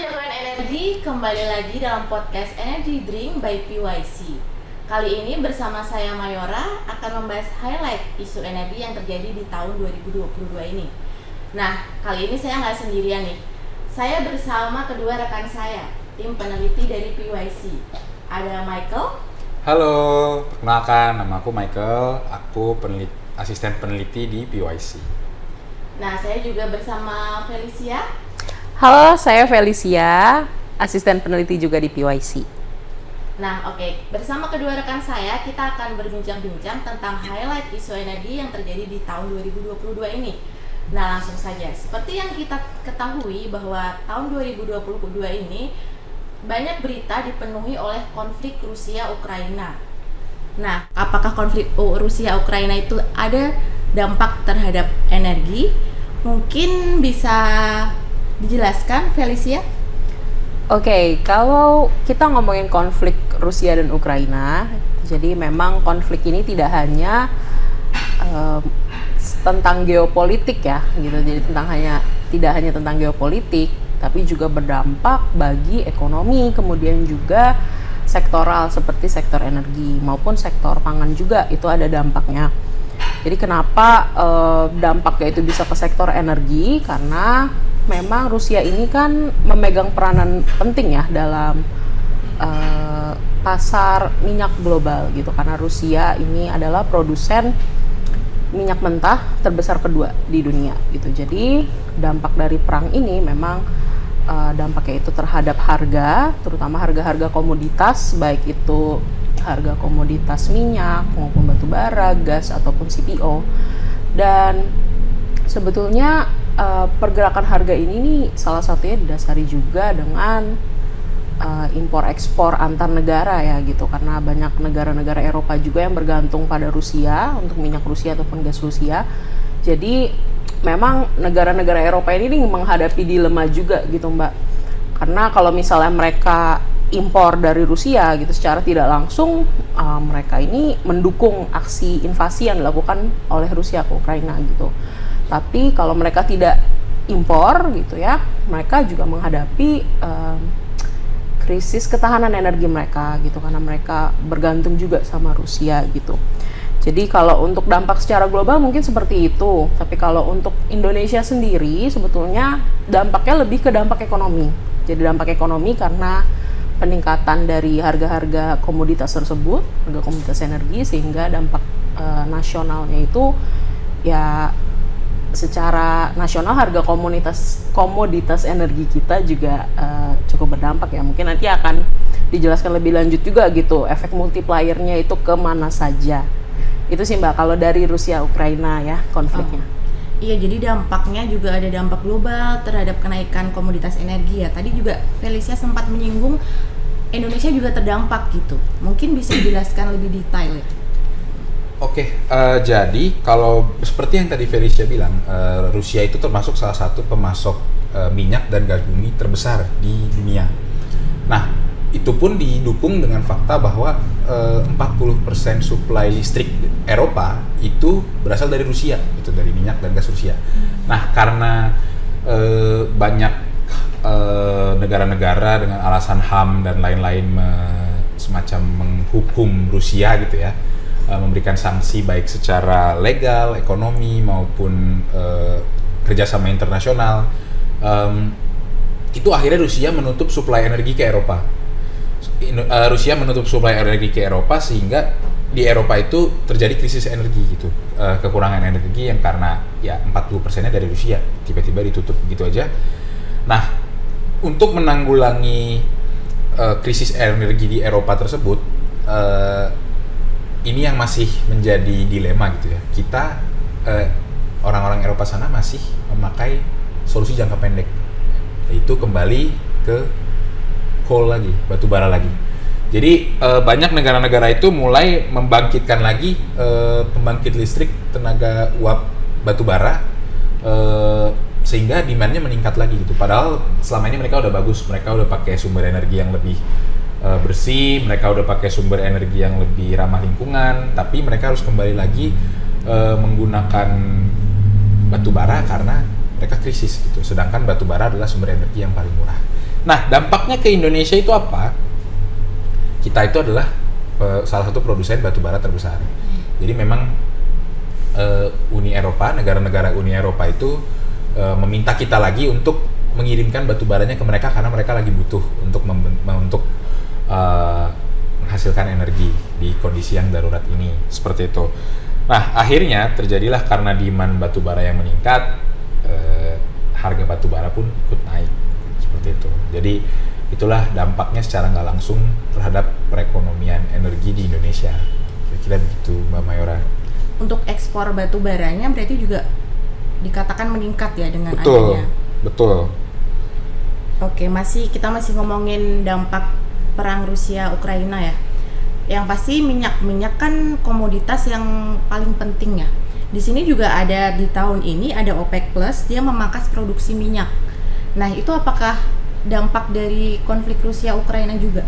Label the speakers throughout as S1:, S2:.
S1: jagoan energi, kembali lagi dalam podcast Energy Drink by PYC. Kali ini bersama saya Mayora akan membahas highlight isu energi yang terjadi di tahun 2022 ini. Nah, kali ini saya nggak sendirian nih. Saya bersama kedua rekan saya, tim peneliti dari PYC. Ada Michael.
S2: Halo, perkenalkan nama aku Michael, aku asisten peneliti di PYC.
S1: Nah, saya juga bersama Felicia.
S3: Halo, saya Felicia, asisten peneliti juga di PYC.
S1: Nah, oke. Bersama kedua rekan saya, kita akan berbincang-bincang tentang highlight isu energi yang terjadi di tahun 2022 ini. Nah, langsung saja. Seperti yang kita ketahui bahwa tahun 2022 ini banyak berita dipenuhi oleh konflik Rusia-Ukraina. Nah, apakah konflik Rusia-Ukraina itu ada dampak terhadap energi? Mungkin bisa dijelaskan, Felicia?
S3: Oke, kalau kita ngomongin konflik Rusia dan Ukraina, jadi memang konflik ini tidak hanya tentang geopolitik ya, gitu. Jadi tidak hanya tentang geopolitik, tapi juga berdampak bagi ekonomi, kemudian juga sektoral seperti sektor energi maupun sektor pangan juga itu ada dampaknya. Jadi kenapa dampaknya itu bisa ke sektor energi? Karena memang Rusia ini kan memegang peranan penting ya dalam pasar minyak global gitu, karena Rusia ini adalah produsen minyak mentah terbesar kedua di dunia gitu. Jadi dampak dari perang ini memang dampaknya itu terhadap harga, terutama harga-harga komoditas, baik itu harga komoditas minyak maupun batu bara, gas ataupun CPO. Dan sebetulnya pergerakan harga ini nih salah satunya didasari juga dengan impor ekspor antar negara ya gitu, karena banyak negara-negara Eropa juga yang bergantung pada Rusia untuk minyak Rusia ataupun gas Rusia. Jadi memang negara-negara Eropa ini nih menghadapi dilema juga gitu Mbak, karena kalau misalnya mereka impor dari Rusia gitu secara tidak langsung, mereka ini mendukung aksi invasi yang dilakukan oleh Rusia ke Ukraina gitu. Tapi kalau mereka tidak impor gitu ya, mereka juga menghadapi krisis ketahanan energi mereka gitu, karena mereka bergantung juga sama Rusia gitu. Jadi kalau untuk dampak secara global mungkin seperti itu, tapi kalau untuk Indonesia sendiri sebetulnya dampaknya lebih ke dampak ekonomi. Jadi dampak ekonomi karena peningkatan dari harga-harga komoditas tersebut, harga komoditas energi, sehingga dampak nasionalnya itu ya secara nasional harga komoditas energi kita juga cukup berdampak ya. Mungkin nanti akan dijelaskan lebih lanjut juga gitu, efek multipliernya itu kemana saja. Itu sih Mbak kalau dari Rusia Ukraina ya konfliknya.
S1: Iya, jadi dampaknya juga ada dampak global terhadap kenaikan komoditas energi ya. Tadi juga Felicia sempat menyinggung Indonesia juga terdampak gitu. Mungkin bisa dijelaskan lebih detail ya.
S2: Oke, jadi kalau seperti yang tadi Felicia bilang, Rusia itu termasuk salah satu pemasok minyak dan gas bumi terbesar di dunia. Nah, itu pun didukung dengan fakta bahwa 40% suplai listrik Eropa itu berasal dari Rusia, itu dari minyak dan gas Rusia. Nah, karena banyak negara-negara dengan alasan HAM dan lain-lain semacam menghukum Rusia gitu ya, memberikan sanksi baik secara legal, ekonomi maupun kerjasama internasional, itu akhirnya Rusia menutup suplai energi ke Eropa. Rusia menutup suplai energi ke Eropa sehingga di Eropa itu terjadi krisis energi gitu, kekurangan energi yang karena ya 40%-nya dari Rusia tiba-tiba ditutup gitu aja. Nah, untuk menanggulangi krisis energi di Eropa tersebut, ini yang masih menjadi dilema gitu ya. Kita orang-orang Eropa sana masih memakai solusi jangka pendek, yaitu kembali ke coal lagi, batu bara lagi. Jadi banyak negara-negara itu mulai membangkitkan lagi pembangkit listrik tenaga uap batu bara, sehingga demand-nya meningkat lagi gitu. Padahal selama ini mereka udah bagus, mereka udah pakai sumber energi yang lebih bersih, mereka udah pakai sumber energi yang lebih ramah lingkungan, tapi mereka harus kembali lagi menggunakan batu bara karena mereka krisis gitu. Sedangkan batu bara adalah sumber energi yang paling murah. Nah, dampaknya ke Indonesia itu apa? Kita itu adalah salah satu produsen batu bara terbesar. Jadi memang Uni Eropa, negara-negara Uni Eropa itu meminta kita lagi untuk mengirimkan batu baranya ke mereka karena mereka lagi butuh untuk menghasilkan energi di kondisi yang darurat ini, seperti itu. Nah, akhirnya terjadilah karena demand batu bara yang meningkat, harga batu bara pun ikut naik, seperti itu. Jadi itulah dampaknya secara nggak langsung terhadap perekonomian energi di Indonesia. Kira-kira begitu, Mbak Mayora.
S1: Untuk ekspor batu baranya berarti juga dikatakan meningkat ya dengan
S2: Betul,
S1: adanya.
S2: betul.
S1: Oke, kita masih ngomongin dampak perang Rusia Ukraina ya. Yang pasti minyak kan komoditas yang paling penting ya. Di sini juga ada di tahun ini ada OPEC Plus, dia memangkas produksi minyak. Nah, itu apakah dampak dari konflik Rusia Ukraina juga?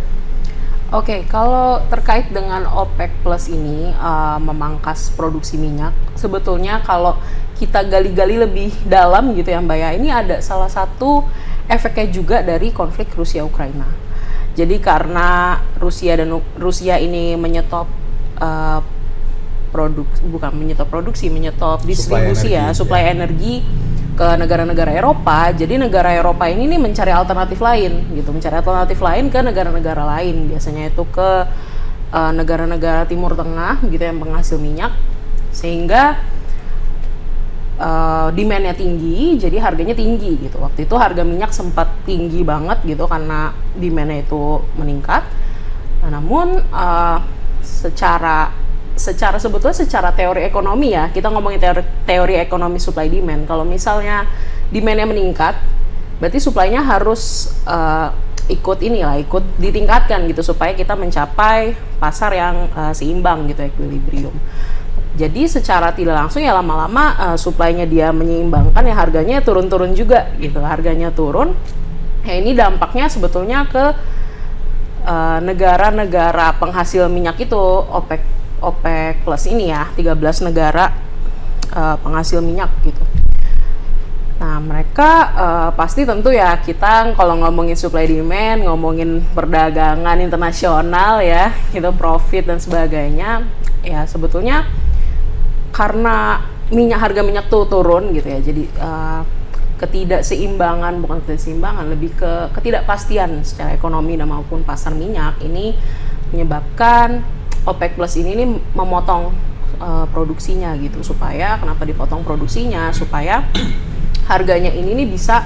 S3: Oke, kalau terkait dengan OPEC Plus ini memangkas produksi minyak, sebetulnya kalau kita gali-gali lebih dalam gitu ya Mbak ya, ini ada salah satu efeknya juga dari konflik Rusia Ukraina. Jadi karena Rusia ini menyetop menyetop distribusi suplai energi ke negara-negara Eropa. Jadi negara Eropa ini nih mencari alternatif lain ke negara-negara lain. Biasanya itu ke negara-negara Timur Tengah gitu yang penghasil minyak, sehingga demand-nya tinggi, jadi harganya tinggi gitu. Waktu itu harga minyak sempat tinggi banget gitu karena demand-nya itu meningkat. Nah, namun sebetulnya secara teori ekonomi ya, kita ngomongin teori ekonomi supply demand. Kalau misalnya demand-nya meningkat, berarti supply-nya harus ikut ditingkatkan gitu supaya kita mencapai pasar yang seimbang gitu, equilibrium. Jadi secara tidak langsung ya lama-lama supply-nya dia menyeimbangkan, ya harganya turun-turun juga gitu. Harganya turun. Ya ini dampaknya sebetulnya ke negara-negara penghasil minyak itu, OPEC Plus ini ya, 13 negara penghasil minyak gitu. Nah, mereka pasti tentu ya, kita kalau ngomongin supply demand, ngomongin perdagangan internasional ya, gitu, profit dan sebagainya, ya sebetulnya karena harga minyak tuh turun gitu ya, jadi lebih ke ketidakpastian secara ekonomi dan maupun pasar minyak ini menyebabkan OPEC Plus ini nih memotong produksinya gitu. Kenapa dipotong produksinya? Supaya harganya ini nih bisa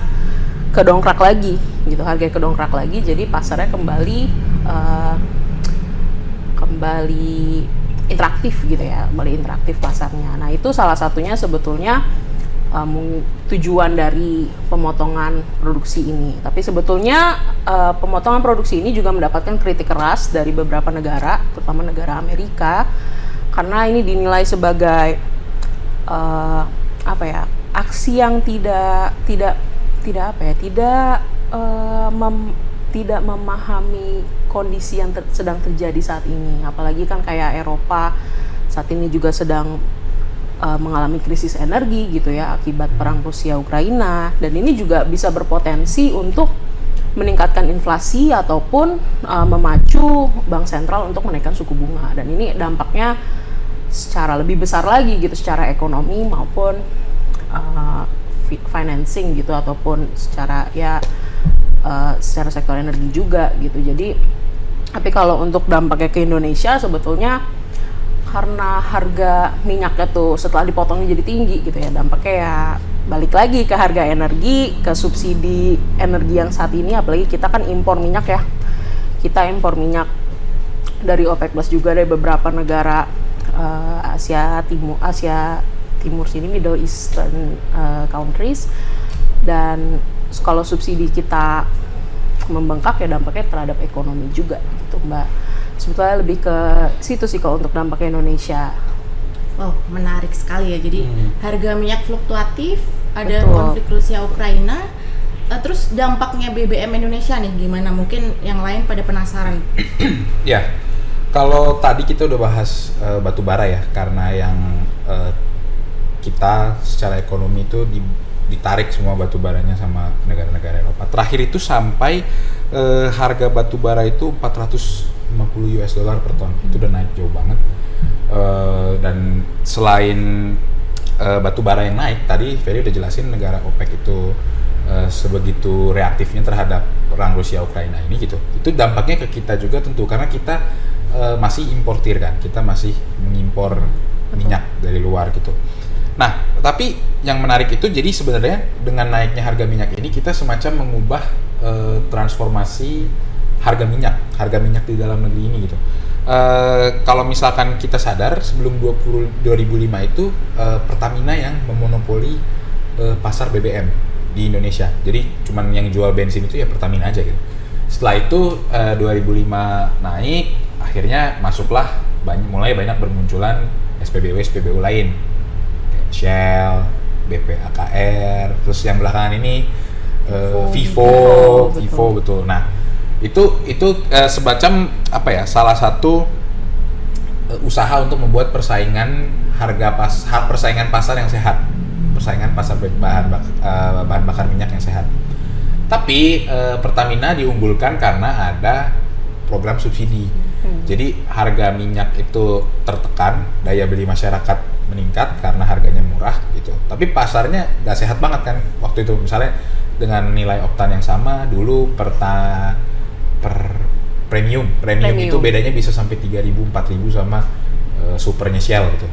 S3: kedongkrak lagi gitu, harganya kedongkrak lagi, jadi pasarnya kembali interaktif gitu ya, kembali interaktif pasarnya. Nah, itu salah satunya sebetulnya tujuan dari pemotongan produksi ini. Tapi sebetulnya pemotongan produksi ini juga mendapatkan kritik keras dari beberapa negara, terutama negara Amerika, karena ini dinilai sebagai aksi yang tidak memahami kondisi yang sedang terjadi saat ini. Apalagi kan kayak Eropa saat ini juga sedang mengalami krisis energi gitu ya, akibat perang Rusia Ukraina, dan ini juga bisa berpotensi untuk meningkatkan inflasi ataupun memacu bank sentral untuk menaikkan suku bunga. Dan ini dampaknya secara lebih besar lagi gitu, secara ekonomi maupun financing gitu, ataupun secara sektor energi juga gitu. Jadi, tapi kalau untuk dampaknya ke Indonesia sebetulnya karena harga minyaknya tuh setelah dipotongnya jadi tinggi gitu ya, dampaknya ya balik lagi ke harga energi, ke subsidi energi yang saat ini, apalagi kita kan impor minyak ya. Kita impor minyak dari OPEC Plus juga, dari beberapa negara Asia Timur sini, Middle Eastern countries. Dan kalau subsidi kita membengkak ya dampaknya terhadap ekonomi juga gitu, Mbak. Sebetulnya lebih ke situ sih kalau untuk dampak Indonesia.
S1: Oh, menarik sekali ya. Jadi harga minyak fluktuatif, ada
S3: Betul.
S1: konflik Rusia Ukraina, terus dampaknya BBM Indonesia nih gimana? Mungkin yang lain pada penasaran.
S2: Ya, kalau tadi kita udah bahas batu bara ya, karena yang kita secara ekonomi itu ditarik semua batu baranya sama negara-negara Eropa. Terakhir itu sampai harga batu bara itu 450 US dollar per ton. Itu udah naik jauh banget. Dan selain batu bara yang naik, tadi Ferry udah jelasin negara OPEC itu sebegitu reaktifnya terhadap perang Rusia Ukraina ini gitu. Itu dampaknya ke kita juga tentu, karena kita masih importir kan, kita masih mengimpor minyak dari luar gitu. Nah, tapi yang menarik itu jadi sebenarnya dengan naiknya harga minyak ini kita semacam mengubah transformasi harga minyak di dalam negeri ini gitu. Kalau misalkan kita sadar sebelum 2005 itu Pertamina yang memonopoli pasar BBM di Indonesia. Jadi cuman yang jual bensin itu ya Pertamina aja gitu. Setelah itu 2005 naik, akhirnya masuklah mulai banyak bermunculan SPBU lain. Shell, BPAKR, terus yang belakangan ini Vivo, betul. Nah, itu semacam apa ya? Salah satu usaha untuk membuat persaingan persaingan pasar yang sehat, persaingan pasar bahan bakar minyak yang sehat. Tapi Pertamina diunggulkan karena ada program subsidi. Jadi harga minyak itu tertekan, daya beli masyarakat meningkat karena harganya murah gitu. Tapi pasarnya nggak sehat banget kan waktu itu. Misalnya dengan nilai oktan yang sama dulu per premium itu bedanya bisa sampai 3.000 4.000 sama supernya Shell gitu.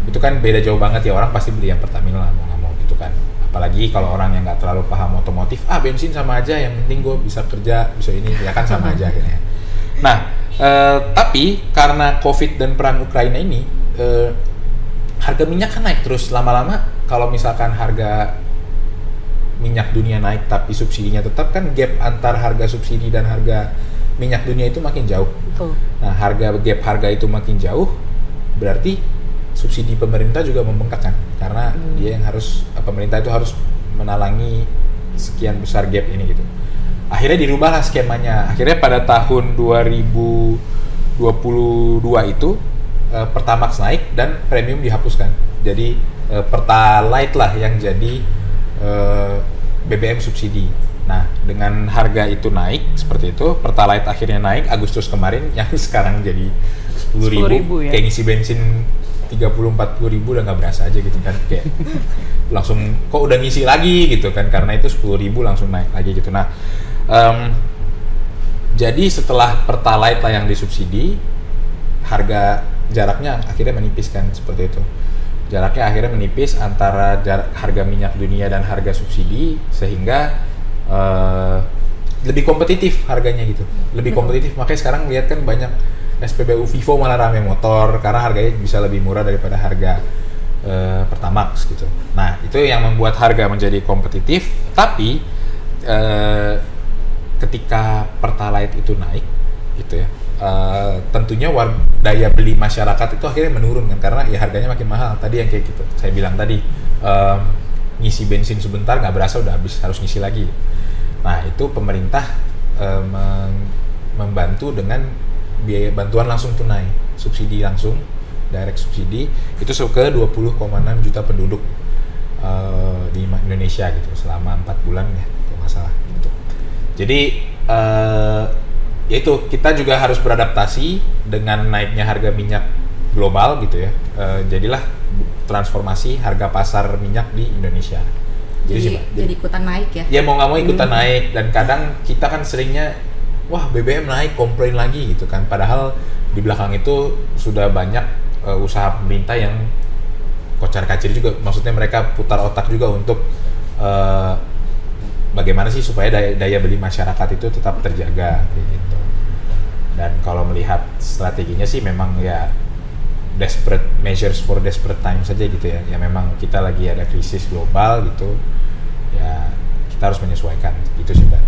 S2: Itu kan beda jauh banget ya, orang pasti beli yang Pertamina lah mau nggak mau gitu kan. Apalagi kalau orang yang nggak terlalu paham otomotif, bensin sama aja, yang penting gue bisa kerja, bisa ini, ya kan sama aja akhirnya. Nah, tapi karena COVID dan perang Ukraina ini, harga minyak kan naik terus. Lama-lama kalau misalkan harga minyak dunia naik tapi subsidinya tetap, kan gap antar harga subsidi dan harga minyak dunia itu makin jauh.
S3: Betul.
S2: Nah, gap harga itu makin jauh, berarti subsidi pemerintah juga membengkak kan, karena dia yang pemerintah itu harus menalangi sekian besar gap ini gitu. Akhirnya dirubahlah skemanya. Akhirnya pada tahun 2022 itu Pertamax naik dan premium dihapuskan. Jadi Pertalite lah yang jadi BBM subsidi. Nah, dengan harga itu naik seperti itu, Pertalite akhirnya naik Agustus kemarin, yang sekarang jadi 10.000 ya. Kayak ngisi bensin 30-40 ribu udah nggak berasa aja gitu kan, kayak langsung kok udah ngisi lagi gitu kan, karena itu 10.000 langsung naik lagi gitu. Nah, jadi setelah Pertalite lah yang disubsidi, harga jaraknya akhirnya menipis kan, seperti itu. Jaraknya akhirnya menipis antara harga minyak dunia dan harga subsidi, sehingga lebih kompetitif harganya gitu, lebih kompetitif. Makanya sekarang lihat kan banyak SPBU Vivo malah rame motor karena harganya bisa lebih murah daripada harga Pertamax gitu. Nah, itu yang membuat harga menjadi kompetitif. Tapi ketika Pertalite itu naik gitu ya, tentunya daya beli masyarakat itu akhirnya menurun kan, karena ya harganya makin mahal. Tadi yang kayak gitu saya bilang tadi, ngisi bensin sebentar nggak berasa udah habis, harus ngisi lagi. Nah, itu pemerintah membantu dengan biaya bantuan langsung tunai, subsidi langsung, direct subsidi, itu ke 20,6 juta penduduk di Indonesia gitu selama 4 bulan ya kalau nggak salah gitu. Jadi yaitu kita juga harus beradaptasi dengan naiknya harga minyak global gitu ya. Jadilah transformasi harga pasar minyak di Indonesia.
S1: Jadi ikutan naik ya?
S2: Ya mau nggak mau ikutan naik, dan kadang kita kan seringnya wah BBM naik, komplain lagi gitu kan. Padahal di belakang itu sudah banyak usaha pemerintah yang kocar-kacir juga. Maksudnya mereka putar otak juga untuk bagaimana sih supaya daya beli masyarakat itu tetap terjaga gitu. Dan kalau melihat strateginya sih memang ya desperate measures for desperate times saja gitu ya. Ya memang kita lagi ada krisis global gitu. Ya kita harus menyesuaikan gitu sih Mbak.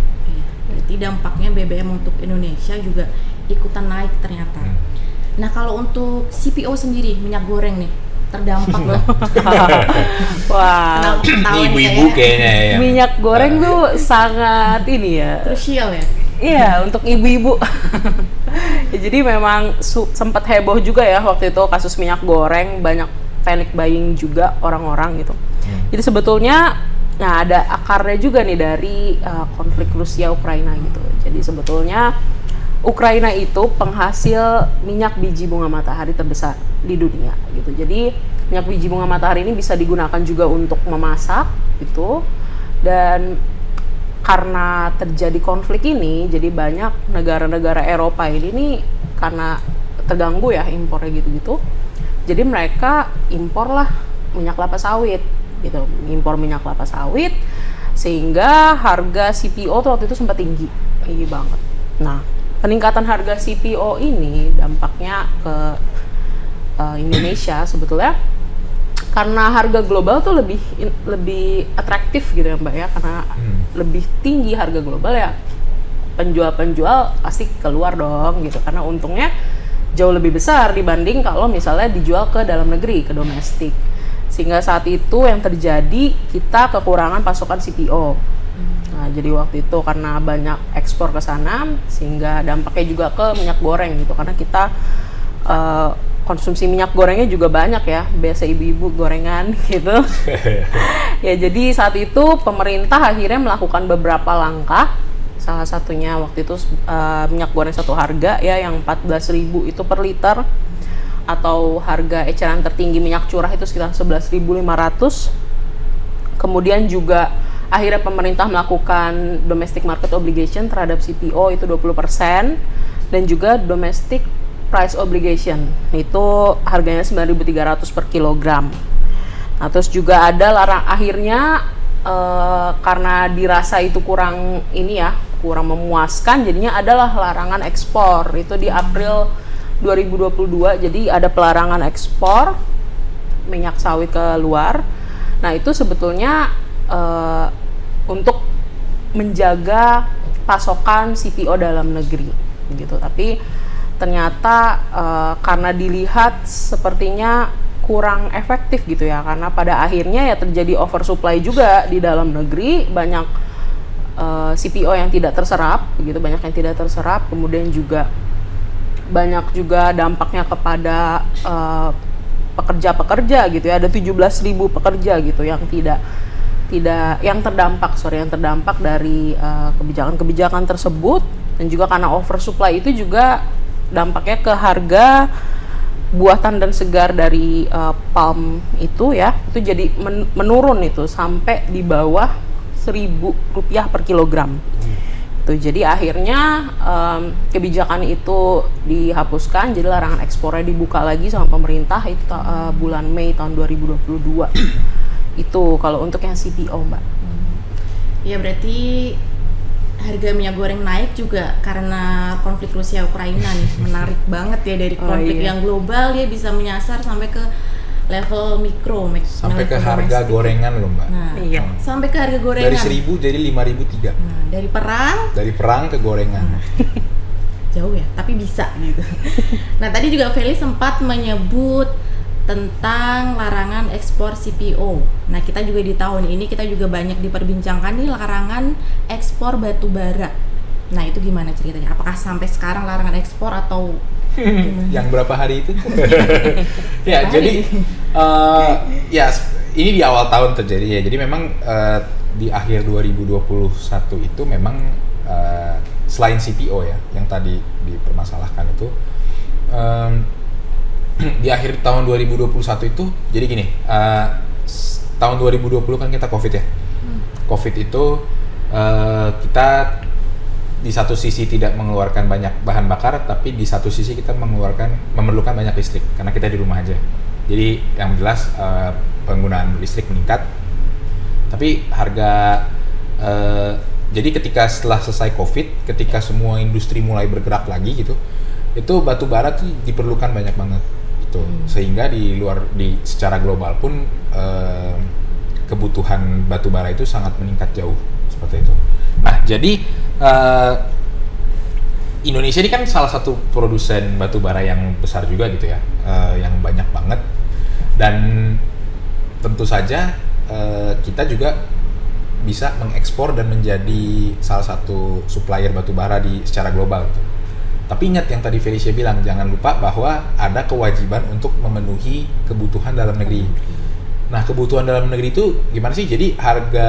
S1: Berarti dampaknya BBM untuk Indonesia juga ikutan naik ternyata. Nah, kalau untuk CPO sendiri, minyak goreng nih, terdampak loh.
S3: Wah,
S2: ini ibu-ibu kayaknya ya.
S3: Minyak goreng tuh sangat ini ya.
S1: Krusial ya?
S3: Iya, untuk ibu-ibu. Ya, jadi memang sempat heboh juga ya waktu itu kasus minyak goreng, banyak panic buying juga orang-orang gitu. Jadi sebetulnya Nah, ada akarnya juga nih dari konflik Rusia Ukraina gitu. Jadi sebetulnya Ukraina itu penghasil minyak biji bunga matahari terbesar di dunia gitu. Jadi minyak biji bunga matahari ini bisa digunakan juga untuk memasak gitu. Dan karena terjadi konflik ini, jadi banyak negara-negara Eropa ini nih karena terganggu ya impornya gitu-gitu. Jadi mereka impor lah minyak kelapa sawit gitu, impor minyak kelapa sawit sehingga harga CPO tuh waktu itu sempat tinggi banget. Nah, peningkatan harga CPO ini dampaknya ke Indonesia sebetulnya karena harga global tuh lebih atraktif gitu ya Mbak ya, karena lebih tinggi harga global ya, penjual-penjual pasti keluar dong gitu, karena untungnya jauh lebih besar dibanding kalau misalnya dijual ke dalam negeri, ke domestik. Sehingga saat itu yang terjadi kita kekurangan pasokan CPO. Nah, jadi waktu itu karena banyak ekspor ke sana sehingga dampaknya juga ke minyak goreng gitu, karena kita konsumsi minyak gorengnya juga banyak ya, biasa ibu-ibu gorengan gitu. Ya, jadi saat itu pemerintah akhirnya melakukan beberapa langkah. Salah satunya waktu itu minyak goreng satu harga ya, yang 14.000 itu per liter, atau harga eceran tertinggi minyak curah itu sekitar 11.500. Kemudian juga akhirnya pemerintah melakukan domestic market obligation terhadap CPO itu 20%, dan juga domestic price obligation itu harganya 9.300 per kilogram. Nah, terus juga ada akhirnya karena dirasa itu kurang memuaskan, jadinya adalah larangan ekspor itu di April 2022. Jadi ada pelarangan ekspor minyak sawit ke luar. Nah, itu sebetulnya untuk menjaga pasokan CPO dalam negeri gitu. Tapi ternyata karena dilihat sepertinya kurang efektif gitu ya, karena pada akhirnya ya terjadi oversupply juga di dalam negeri, banyak CPO yang tidak terserap begitu, banyak yang tidak terserap. Kemudian juga banyak juga dampaknya kepada pekerja-pekerja gitu ya, ada 17.000 pekerja gitu yang yang terdampak dari kebijakan-kebijakan tersebut. Dan juga karena oversupply itu juga dampaknya ke harga buah tandan segar dari palm itu ya, itu jadi menurun itu sampai di bawah Rp1.000 per kilogram. Jadi akhirnya kebijakan itu dihapuskan, jadi larangan ekspornya dibuka lagi sama pemerintah itu bulan Mei tahun 2022. Itu kalau untuk yang CPO, Mbak.
S1: Ya, berarti harga minyak goreng naik juga karena konflik Rusia Ukraina nih. Menarik banget ya, dari konflik yang global dia bisa menyasar sampai ke level mikro,
S2: sampai ke harga gorengan loh Mbak.
S1: Nah, sampai ke harga gorengan.
S2: Dari 1.000 jadi 5.003.
S1: Nah, dari perang
S2: ke gorengan.
S1: Jauh ya, tapi bisa gitu. Nah, tadi juga Feli sempat menyebut tentang larangan ekspor CPO. Nah, kita juga di tahun ini kita juga banyak diperbincangkan nih larangan ekspor batu bara. Nah, itu gimana ceritanya? Apakah sampai sekarang larangan ekspor atau
S2: yang berapa hari itu? Ya, jadi ya ini di awal tahun terjadi ya. Jadi memang di akhir 2021 itu memang selain CPO ya yang tadi dipermasalahkan itu, di akhir tahun 2021 itu jadi gini, tahun 2020 kan kita COVID ya. COVID itu kita di satu sisi tidak mengeluarkan banyak bahan bakar, tapi di satu sisi kita memerlukan banyak listrik karena kita di rumah aja. Jadi yang jelas penggunaan listrik meningkat, tapi harga jadi ketika setelah selesai COVID, ketika semua industri mulai bergerak lagi gitu, itu batu bara tuh diperlukan banyak banget itu, sehingga secara global pun kebutuhan batu bara itu sangat meningkat jauh seperti itu. Nah, jadi Indonesia ini kan salah satu produsen batu bara yang besar juga gitu ya, yang banyak banget, dan tentu saja kita juga bisa mengekspor dan menjadi salah satu supplier batu bara secara global gitu. Tapi ingat yang tadi Felicia bilang, jangan lupa bahwa ada kewajiban untuk memenuhi kebutuhan dalam negeri. Nah, kebutuhan dalam negeri itu gimana sih? Jadi harga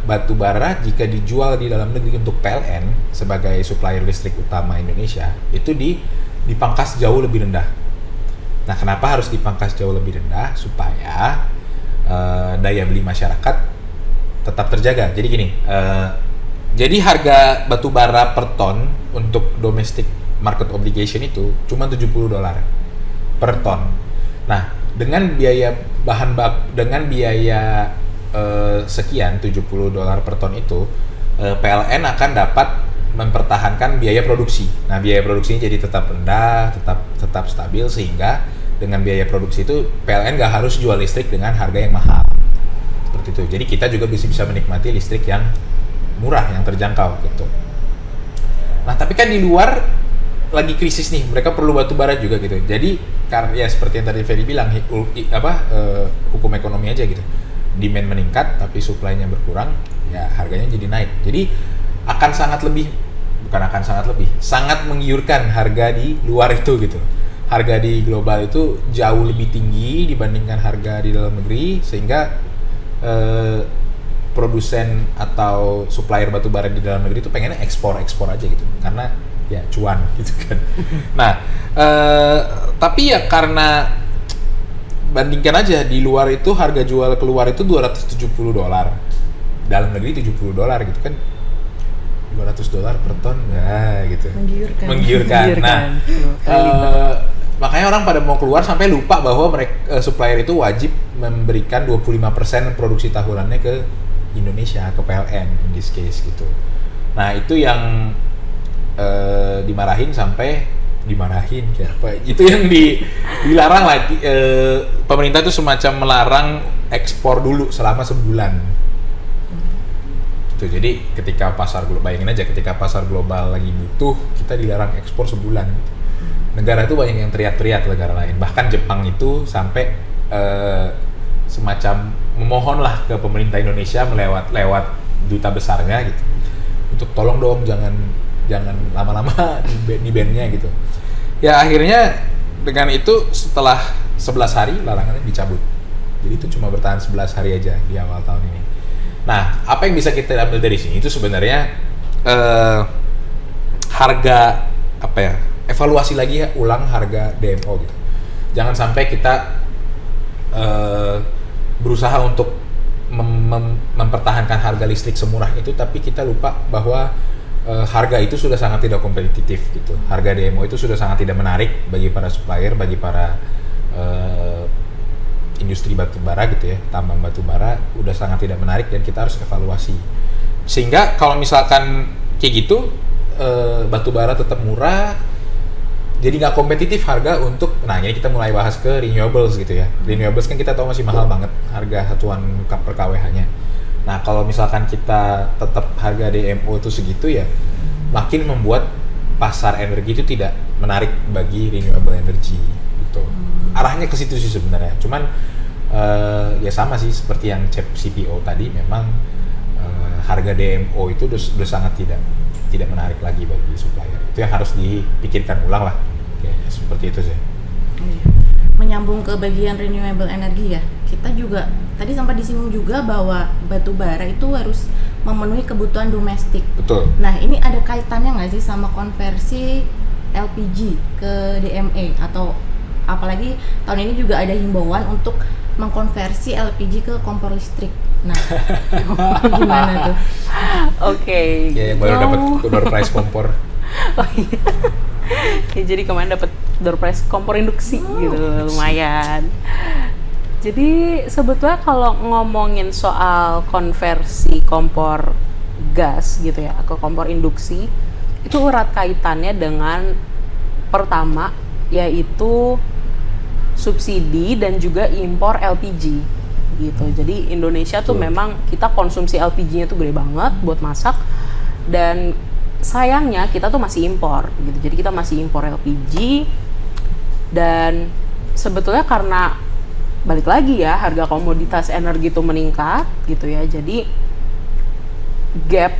S2: batu bara jika dijual di dalam negeri untuk PLN sebagai supplier listrik utama Indonesia itu dipangkas jauh lebih rendah. Nah, kenapa harus dipangkas jauh lebih rendah? Supaya daya beli masyarakat tetap terjaga. Jadi gini, jadi harga batu bara per ton untuk domestic market obligation itu cuma $70 per ton. Nah, dengan biaya dengan biaya sekian $70 per ton itu, PLN akan dapat mempertahankan biaya produksi. Nah, biaya produksinya jadi tetap rendah, tetap stabil, sehingga dengan biaya produksi itu PLN nggak harus jual listrik dengan harga yang mahal. Seperti itu. Jadi kita juga bisa menikmati listrik yang murah, yang terjangkau gitu. Nah, tapi kan di luar lagi krisis nih, mereka perlu batu bara juga gitu. Jadi karena ya seperti yang tadi Ferry bilang, hukum ekonomi aja gitu. Demand meningkat tapi supply-nya berkurang, ya harganya jadi naik. Jadi sangat menggiurkan harga di luar itu gitu. Harga di global itu jauh lebih tinggi dibandingkan harga di dalam negeri, sehingga produsen atau supplier batu bara di dalam negeri itu pengennya ekspor aja gitu, karena ya cuan gitu kan. Nah, tapi ya karena bandingkan aja di luar itu harga jual keluar itu $270, dalam negeri $70 gitu kan, $200 per ton ya gitu. Menggiurkan. Nah, makanya orang pada mau keluar sampai lupa bahwa mereka supplier itu wajib memberikan 25% produksi tahunannya ke Indonesia, ke PLN in this case gitu. Nah, itu yang dimarahin kayak apa? Itu yang dilarang lagi. Pemerintah itu semacam melarang ekspor dulu selama sebulan. Tuh, jadi ketika pasar global, bayangin aja ketika pasar global lagi butuh, kita dilarang ekspor sebulan gitu. Negara itu banyak yang teriak-teriak, negara lain. Bahkan Jepang itu sampai semacam memohonlah ke pemerintah Indonesia lewat duta besarnya gitu. Untuk tolong dong jangan lama-lama di ban-nya gitu. Ya akhirnya dengan itu setelah 11 hari larangannya dicabut. Jadi itu cuma bertahan 11 hari aja di awal tahun ini. Nah, apa yang bisa kita ambil dari sini itu sebenarnya harga evaluasi lagi ya ulang harga DMO gitu. Jangan sampai kita berusaha untuk mempertahankan harga listrik semurah itu, tapi kita lupa bahwa harga itu sudah sangat tidak kompetitif gitu. Harga DMO itu sudah sangat tidak menarik bagi para supplier, bagi para industri batu bara gitu ya, tambang batu bara udah sangat tidak menarik, dan kita harus evaluasi. Sehingga kalau misalkan kayak gitu, batu bara tetap murah, jadi nggak kompetitif harga untuk, nah ini kita mulai bahas ke renewables gitu ya. Renewables kan kita tahu masih mahal banget harga satuan per kWh-nya. Nah, kalau misalkan kita tetap harga DMO itu segitu ya, makin membuat pasar energi itu tidak menarik bagi renewable energy gitu. Arahnya ke situ sih sebenarnya. Cuman ya sama sih seperti yang CPO tadi, memang harga DMO itu udah sangat tidak menarik lagi bagi supplier. Itu yang harus dipikirkan ulang lah. Kayaknya seperti itu sih.
S1: Menyambung ke bagian renewable energy ya, kita juga tadi sempat disinggung juga bahwa batu bara itu harus memenuhi kebutuhan domestik.
S2: Betul.
S1: Nah, ini ada kaitannya nggak sih sama konversi LPG ke DME, atau apalagi tahun ini juga ada himbauan untuk mengkonversi LPG ke kompor listrik. Nah, gimana tuh?
S3: Oke.
S2: Ya, baru dapat door prize kompor.
S3: Oh iya. Ya, jadi kemarin dapat door prize kompor induksi gitu, lumayan. Jadi sebetulnya kalau ngomongin soal konversi kompor gas gitu ya ke kompor induksi, itu erat kaitannya dengan pertama yaitu subsidi dan juga impor LPG gitu. Jadi Indonesia tuh memang kita konsumsi LPG-nya tuh gede banget buat masak, dan sayangnya kita tuh masih impor gitu. Jadi kita masih impor LPG, dan sebetulnya karena balik lagi ya harga komoditas energi itu meningkat gitu ya. Jadi gap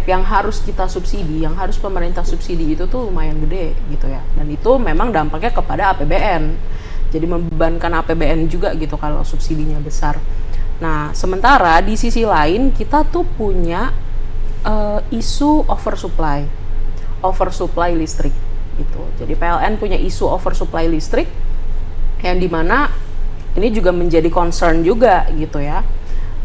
S3: yang harus kita subsidi, yang harus pemerintah subsidi itu tuh lumayan gede gitu ya. Dan itu memang dampaknya kepada APBN. Jadi membebankan APBN juga gitu kalau subsidinya besar. Nah, sementara di sisi lain kita tuh punya isu oversupply listrik gitu. Jadi PLN punya isu oversupply listrik yang dimana ini juga menjadi concern juga gitu ya.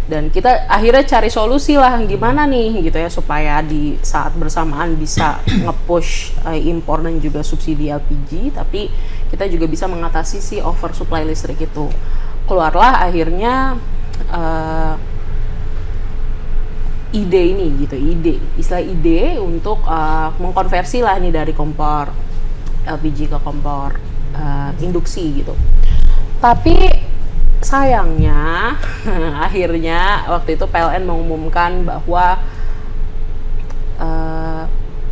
S3: Dan kita akhirnya cari solusi lah gimana nih gitu ya supaya di saat bersamaan bisa nge-push impor dan juga subsidi LPG, tapi kita juga bisa mengatasi si oversupply listrik itu. Keluarlah akhirnya istilah ide untuk mengkonversi lah nih dari kompor LPG ke kompor induksi gitu. Tapi sayangnya akhirnya waktu itu PLN mengumumkan bahwa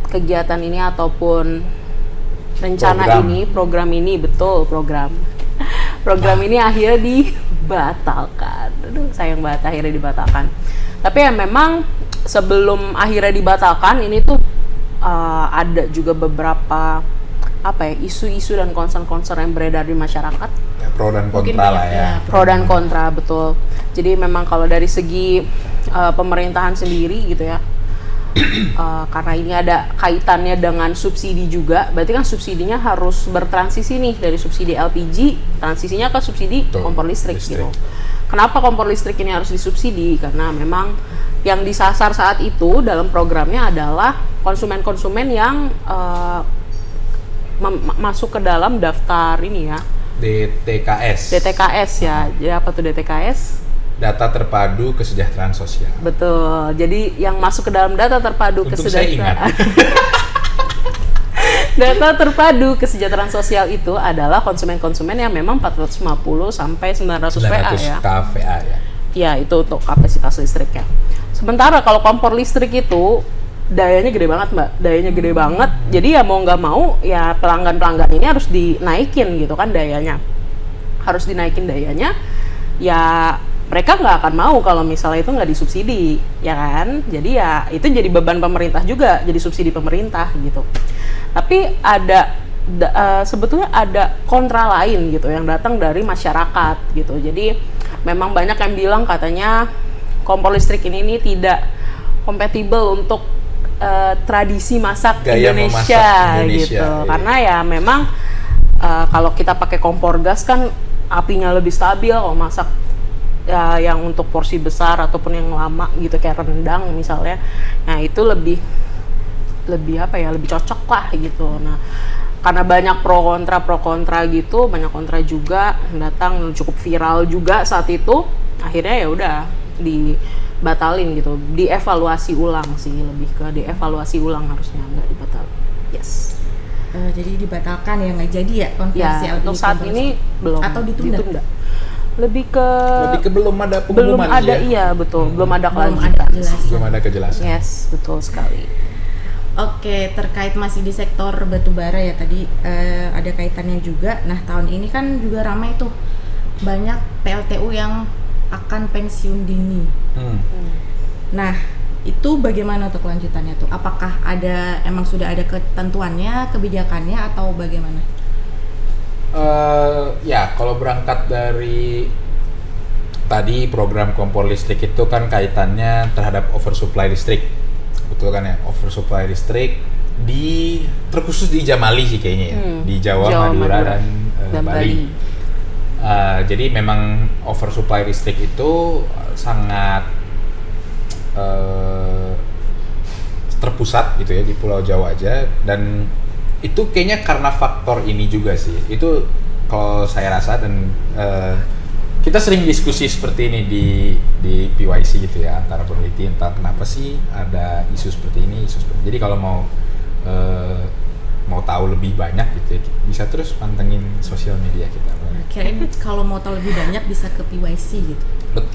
S3: kegiatan ini ataupun rencana program ini ini akhirnya dibatalkan. Aduh, sayang banget akhirnya dibatalkan. Tapi ya memang sebelum akhirnya dibatalkan ini tuh ada juga beberapa isu-isu dan concern-concern yang beredar di masyarakat.
S2: Ya, pro dan kontra lah ya.
S3: Pro dan kontra, betul. Jadi memang kalau dari segi pemerintahan sendiri gitu ya, karena ini ada kaitannya dengan subsidi juga, berarti kan subsidinya harus bertransisi nih dari subsidi LPG, transisinya ke subsidi kompor listrik gitu. Kenapa kompor listrik ini harus disubsidi? Karena memang yang disasar saat itu dalam programnya adalah konsumen-konsumen yang masuk ke dalam daftar ini ya, DTKS ya. Jadi apa tuh DTKS?
S2: Data Terpadu Kesejahteraan Sosial.
S3: Betul. Jadi yang masuk ke dalam data terpadu kesejahteraan. Data terpadu kesejahteraan sosial itu adalah konsumen-konsumen yang memang 450 sampai 900 VA ya.
S2: kVA ya.
S3: Ya, itu untuk kapasitas listriknya. Sementara kalau kompor listrik itu dayanya gede banget, Mbak. Dayanya gede banget. Jadi ya mau nggak mau ya pelanggan-pelanggan ini harus dinaikin gitu kan dayanya. Harus dinaikin dayanya. Ya mereka nggak akan mau kalau misalnya itu nggak disubsidi, ya kan? Jadi ya itu jadi beban pemerintah juga, jadi subsidi pemerintah gitu. Tapi sebetulnya ada kontra lain gitu yang datang dari masyarakat gitu. Jadi memang banyak yang bilang katanya kompor listrik ini tidak kompatibel untuk tradisi masak
S2: Gaya
S3: Indonesia gitu.
S2: Iya.
S3: Karena ya memang kalau kita pakai kompor gas kan apinya lebih stabil. Kalau masak yang untuk porsi besar ataupun yang lama gitu kayak rendang misalnya, nah itu lebih cocok lah gitu. Nah karena banyak pro kontra gitu, banyak kontra juga datang, cukup viral juga saat itu, akhirnya ya udah dibatalin gitu, dievaluasi ulang sih, lebih ke dievaluasi ulang harusnya, nggak dibatalin. Yes.
S1: Jadi dibatalkan ya, nggak jadi ya konversi
S3: ya, untuk saat ini belum,
S1: atau ditunda.
S3: Lebih ke
S2: belum ada pengumuman
S3: iya betul, belum ada
S2: kejelasan.
S3: Yes, betul sekali.
S1: Oke, terkait masih di sektor batubara ya tadi ada kaitannya juga. Nah tahun ini kan juga ramai tuh banyak PLTU yang akan pensiun dini. Nah itu bagaimana tuh kelanjutannya tuh? Apakah emang sudah ada ketentuannya, kebijakannya atau bagaimana?
S2: Ya kalau berangkat dari tadi program kompor listrik itu kan kaitannya terhadap oversupply listrik, betul kan ya? Oversupply listrik terkhusus di Jamali sih kayaknya ya, di Jawa, Madura dan Bali. Jadi memang oversupply listrik itu sangat terpusat gitu ya di Pulau Jawa aja, dan itu kayaknya karena faktor ini juga sih. Itu kalau saya rasa, dan kita sering diskusi seperti ini di PYC gitu ya, antara peneliti entah kenapa sih ada isu seperti ini, jadi kalau mau tahu lebih banyak gitu ya, bisa terus pantengin sosial media kita.
S1: Kirain kalau mau tahu lebih banyak bisa ke PYC gitu.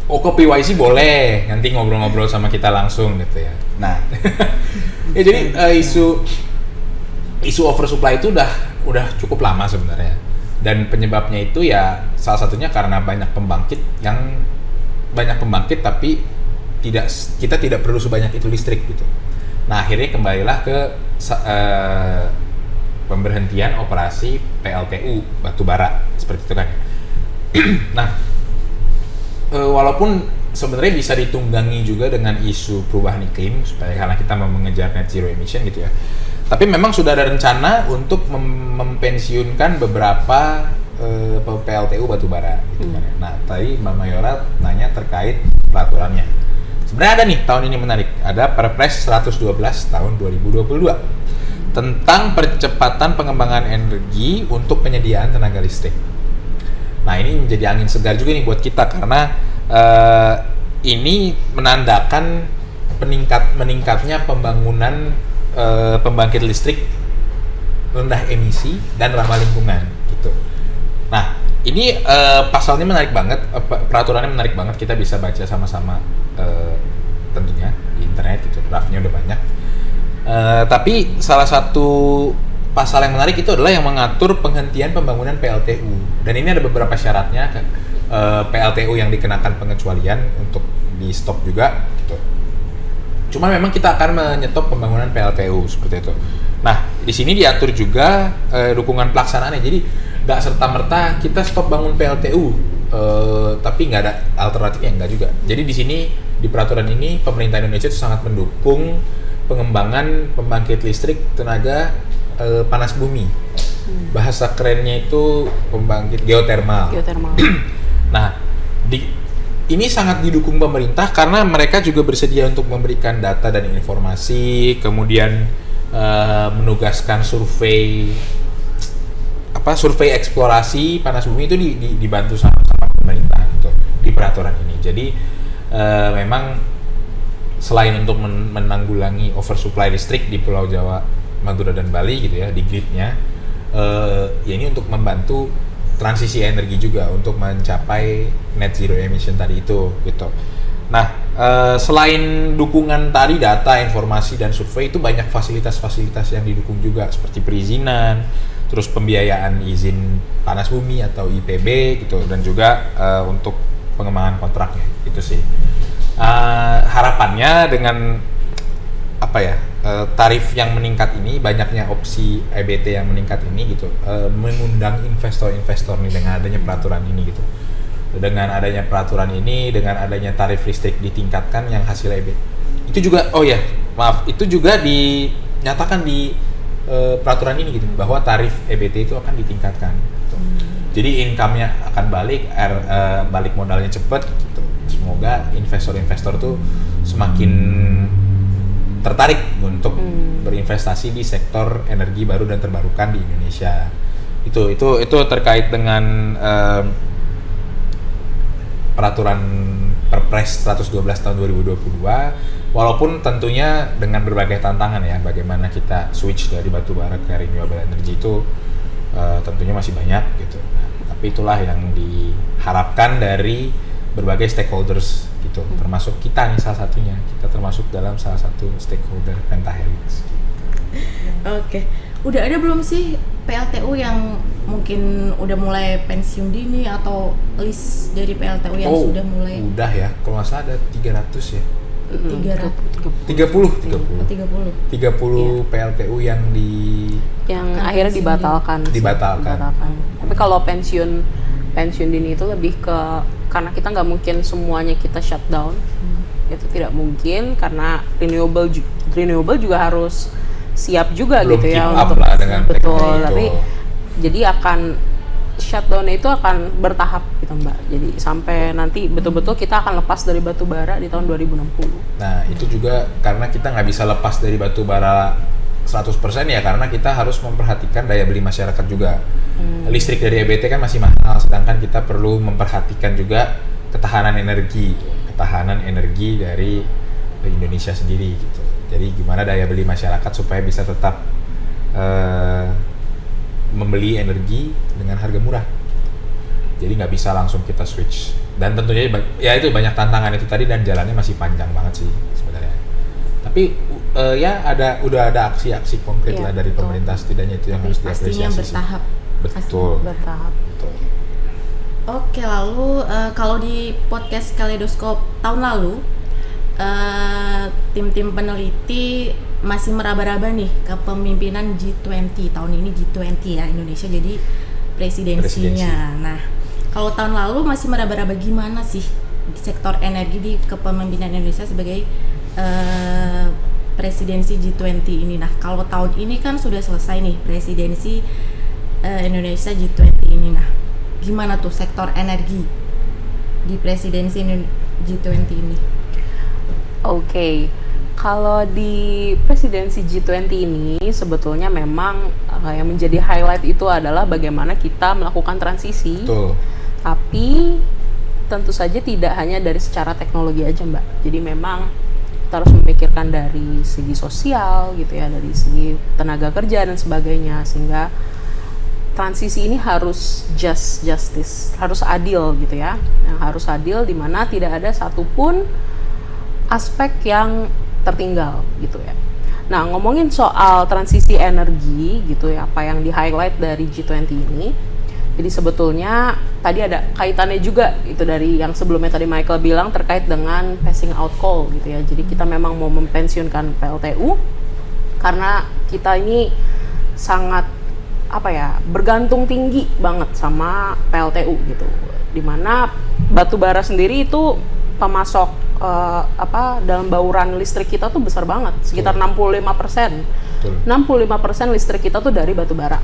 S2: Ke PYC boleh, nanti ngobrol-ngobrol sama kita langsung gitu ya. Nah, ya jadi isu oversupply itu udah cukup lama sebenarnya, dan penyebabnya itu ya salah satunya karena banyak pembangkit tapi kita tidak perlu sebanyak itu listrik gitu. Nah akhirnya kembalilah ke pemberhentian operasi PLTU batubara seperti itu kan. Nah, walaupun sebenarnya bisa ditunggangi juga dengan isu perubahan iklim supaya karena kita mau mengejar net zero emission gitu ya. Tapi memang sudah ada rencana untuk mempensiunkan beberapa PLTU batubara gitu kan. Nah, tadi Mbak Mayora nanya terkait peraturannya. Sebenarnya ada nih tahun ini menarik, ada Perpres 112 tahun 2022 tentang percepatan pengembangan energi untuk penyediaan tenaga listrik. Nah, ini menjadi angin segar juga nih buat kita karena ini menandakan meningkatnya pembangunan pembangkit listrik rendah emisi dan ramah lingkungan gitu. Nah, ini pasalnya menarik banget, peraturannya menarik banget, kita bisa baca sama-sama tentunya di internet gitu, draftnya udah banyak. Tapi salah satu pasal yang menarik itu adalah yang mengatur penghentian pembangunan PLTU, dan ini ada beberapa syaratnya. PLTU yang dikenakan pengecualian untuk di stop juga gitu. Cuma memang kita akan menyetop pembangunan PLTU seperti itu. Nah, di sini diatur juga dukungan pelaksanaannya. Jadi nggak serta-merta kita stop bangun PLTU, tapi nggak ada alternatifnya, nggak juga. Jadi di sini di peraturan ini pemerintah Indonesia itu sangat mendukung pengembangan pembangkit listrik tenaga panas bumi. Bahasa kerennya itu pembangkit geotermal. Nah, ini sangat didukung pemerintah karena mereka juga bersedia untuk memberikan data dan informasi, kemudian menugaskan survei eksplorasi panas bumi itu dibantu sama pemerintah gitu, di peraturan ini. Jadi memang selain untuk menanggulangi oversupply listrik di Pulau Jawa, Madura dan Bali gitu ya, di gridnya, ya ini untuk membantu transisi energi juga untuk mencapai net zero emission tadi itu gitu. Nah, selain dukungan tadi data, informasi dan survei, itu banyak fasilitas-fasilitas yang didukung juga seperti perizinan, terus pembiayaan izin panas bumi atau IPB gitu, dan juga untuk pengembangan kontraknya itu sih. Harapannya dengan tarif yang meningkat ini, banyaknya opsi EBT yang meningkat ini gitu, mengundang investor-investor nih dengan adanya peraturan ini gitu. Dengan adanya peraturan ini, dengan adanya tarif listrik ditingkatkan yang hasil EBT. Itu juga, itu juga dinyatakan di peraturan ini gitu, bahwa tarif EBT itu akan ditingkatkan. Gitu. Jadi income-nya akan balik modalnya cepat. Gitu. Semoga investor-investor tuh semakin tertarik untuk berinvestasi di sektor energi baru dan terbarukan di Indonesia. Itu terkait dengan peraturan Perpres 112 tahun 2022. Walaupun tentunya dengan berbagai tantangan ya, bagaimana kita switch dari batu bara ke renewable energy itu tentunya masih banyak gitu. Tapi itulah yang diharapkan dari berbagai stakeholders gitu, termasuk kita nih salah satunya. Kita termasuk dalam salah satu stakeholder Pentahelix.
S1: Oke. Udah ada belum sih PLTU yang mungkin udah mulai pensiun dini atau list dari PLTU yang sudah mulai?
S2: Udah ya, kalau nggak salah ada 300 ya. 30
S1: Iya.
S2: PLTU yang
S3: akhirnya dibatalkan. Tapi kalau pensiun dini itu lebih ke, karena kita nggak mungkin semuanya kita shutdown, itu tidak mungkin, karena renewable juga harus siap juga
S2: belum
S3: gitu ya
S2: untuk lah dengan
S3: betul. Tapi jadi akan shutdown itu akan bertahap gitu Mbak. Jadi sampai nanti betul-betul kita akan lepas dari batu bara di tahun 2060.
S2: Nah, itu juga karena kita nggak bisa lepas dari batu bara 100% ya, karena kita harus memperhatikan daya beli masyarakat juga. Listrik dari EBT kan masih mahal, sedangkan kita perlu memperhatikan juga ketahanan energi dari Indonesia sendiri gitu. Jadi gimana daya beli masyarakat supaya bisa tetap membeli energi dengan harga murah. Jadi nggak bisa langsung kita switch. Dan tentunya ya itu banyak tantangan itu tadi, dan jalannya masih panjang banget sih sebenarnya. Tapi udah ada aksi-aksi konkret lah dari pemerintah, setidaknya itu yang harus diapresiasi.
S1: Pastinya bertahap.
S2: Betul.
S3: Bertahap.
S2: Betul.
S1: Oke, lalu kalau di podcast Kaleidoskop tahun lalu, tim-tim peneliti masih meraba-raba nih kepemimpinan G20 tahun ini. G20 ya, Indonesia jadi presidensinya. Nah, kalau tahun lalu masih meraba-raba gimana sih di sektor energi di kepemimpinan Indonesia sebagai presidensi G20 ini. Nah, kalau tahun ini kan sudah selesai nih presidensi Indonesia G20 ini. Nah, gimana tuh sektor energi di presidensi G20 ini?
S3: Oke. Kalau di presidensi G20 ini sebetulnya memang yang menjadi highlight itu adalah bagaimana kita melakukan transisi.
S2: Betul.
S3: Tapi tentu saja tidak hanya dari secara teknologi aja, Mbak. Jadi memang kita harus memikirkan dari segi sosial gitu ya, dari segi tenaga kerja dan sebagainya, sehingga transisi ini harus justice, harus adil gitu ya. Yang harus adil di mana tidak ada satupun aspek yang tertinggal gitu ya. Nah, ngomongin soal transisi energi gitu ya, apa yang di-highlight dari G20 ini. Jadi sebetulnya tadi ada kaitannya juga itu dari yang sebelumnya tadi Michael bilang terkait dengan phasing out coal gitu ya. Jadi kita memang mau mempensiunkan PLTU karena kita ini sangat bergantung tinggi banget sama PLTU gitu. Dimana batu bara sendiri itu pemasok dalam bauran listrik kita tuh besar banget, sekitar 65%. 65% listrik kita tuh dari batu bara.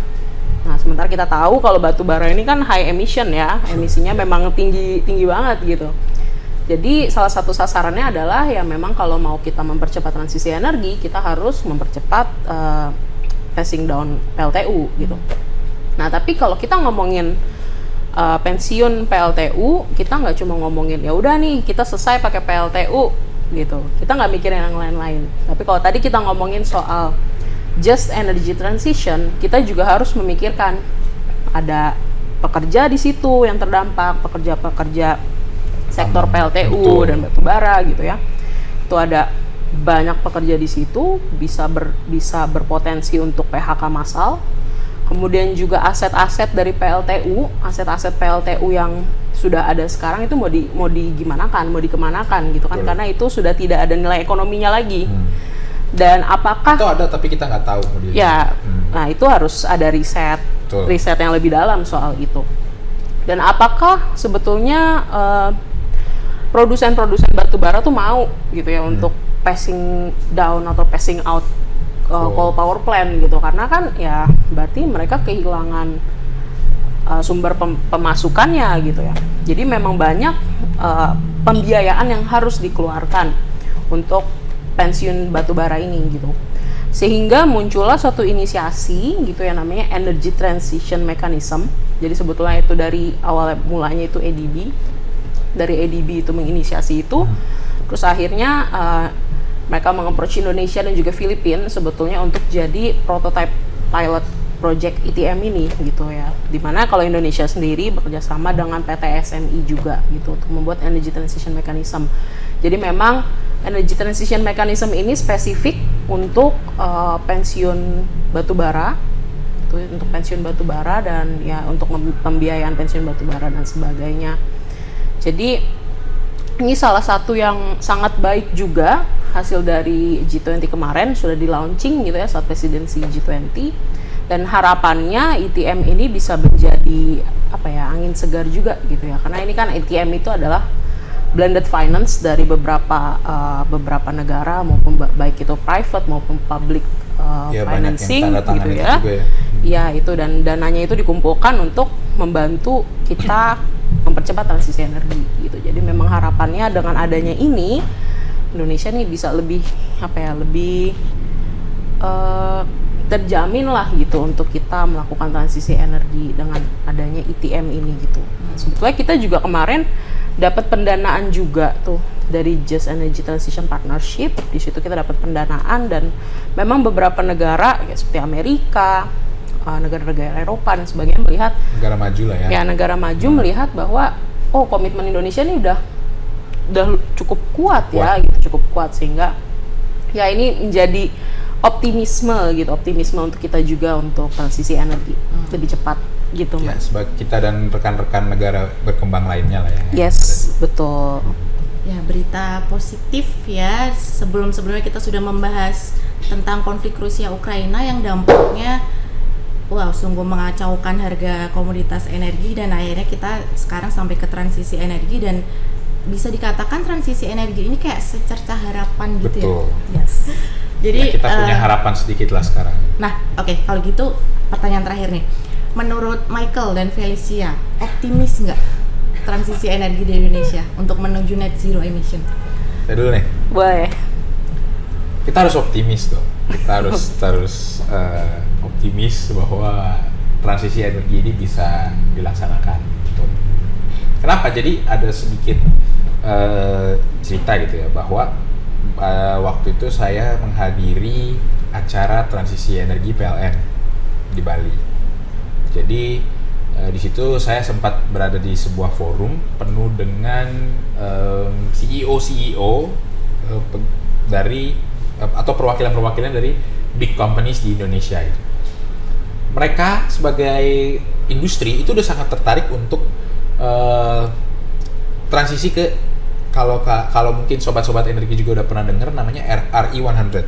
S3: Nah, sementara kita tahu kalau batu bara ini kan high emission ya, emisinya memang tinggi banget gitu. Jadi salah satu sasarannya adalah ya memang kalau mau kita mempercepat transisi energi, kita harus mempercepat phasing down PLTU gitu. Nah, tapi kalau kita ngomongin pensiun PLTU, kita nggak cuma ngomongin ya udah nih kita selesai pakai PLTU gitu, kita nggak mikirin yang lain-lain. Tapi kalau tadi kita ngomongin soal just energy transition, kita juga harus memikirkan ada pekerja di situ yang terdampak, pekerja-pekerja sektor PLTU dan batubara gitu ya. Itu ada banyak pekerja di situ, bisa berpotensi untuk PHK massal. Kemudian juga aset-aset dari PLTU, aset-aset PLTU yang sudah ada sekarang itu mau dikemanakan gitu kan, karena itu sudah tidak ada nilai ekonominya lagi. Dan apakah
S2: itu ada tapi kita nggak tahu
S3: ya, nah itu harus ada riset yang lebih dalam soal itu. Dan apakah sebetulnya produsen-produsen batubara tuh mau gitu ya untuk passing down atau passing out coal power plant gitu, karena kan ya berarti mereka kehilangan sumber pemasukannya gitu ya. Jadi memang banyak pembiayaan yang harus dikeluarkan untuk pensiun batubara ini gitu, sehingga muncullah suatu inisiasi gitu ya, namanya Energy Transition Mechanism. Jadi sebetulnya itu dari awal mulanya itu ADB, dari ADB itu menginisiasi itu, terus akhirnya mereka meng-approach Indonesia dan juga Filipina sebetulnya untuk jadi prototype pilot project ITM ini gitu ya. Dimana kalau Indonesia sendiri bekerja sama dengan PT SMI juga gitu untuk membuat Energy Transition Mechanism. Jadi memang Energy Transition Mechanism ini spesifik untuk pensiun batubara, untuk pensiun batubara dan ya untuk pembiayaan pensiun batubara dan sebagainya. Jadi ini salah satu yang sangat baik juga hasil dari G20 kemarin, sudah di launching gitu ya saat presidensi G20, dan harapannya ITM ini bisa menjadi angin segar juga gitu ya, karena ini kan ITM itu adalah blended finance dari beberapa negara, maupun baik itu private maupun public financing gitu ya. Ya itu, dan dananya itu dikumpulkan untuk membantu kita mempercepat transisi energi gitu. Jadi memang harapannya dengan adanya ini Indonesia nih bisa lebih terjamin lah gitu untuk kita melakukan transisi energi dengan adanya ITM ini gitu. Sebetulnya kita juga kemarin dapat pendanaan juga tuh dari Just Energy Transition Partnership. Di situ kita dapat pendanaan, dan memang beberapa negara ya, seperti Amerika, negara-negara Eropa dan sebagainya melihat
S2: negara maju lah ya. Ya,
S3: negara maju melihat bahwa komitmen Indonesia ini udah cukup kuat ya gitu, cukup kuat, sehingga ya ini menjadi optimisme untuk kita juga untuk transisi energi lebih cepat gitu, Mbak.
S2: Ya, sebagai kita dan rekan-rekan negara berkembang lainnya lah ya.
S3: Yes, betul.
S1: Ya, berita positif ya. Sebelumnya kita sudah membahas tentang konflik Rusia Ukraina yang dampaknya sungguh mengacaukan harga komoditas energi, dan akhirnya kita sekarang sampai ke transisi energi, dan bisa dikatakan transisi energi ini kayak secercah harapan gitu.
S2: Betul.
S1: Ya. Yes. Jadi
S2: ya, kita punya harapan sedikit lah sekarang.
S1: Nah, oke, kalau gitu pertanyaan terakhir nih. Menurut Michael dan Felicia, optimis nggak transisi energi di Indonesia untuk menuju net zero emission?
S2: Saya dulu nih.
S3: Boleh.
S2: Kita harus optimis dong. Kita harus optimis bahwa transisi energi ini bisa dilaksanakan. Gitu. Kenapa? Jadi ada sedikit cerita gitu ya, bahwa waktu itu saya menghadiri acara transisi energi PLN di Bali. Jadi di situ saya sempat berada di sebuah forum penuh dengan CEO dari atau perwakilan dari big companies di Indonesia itu. Mereka sebagai industri itu udah sangat tertarik untuk transisi ke, kalau mungkin sobat-sobat energi juga udah pernah dengar namanya RE100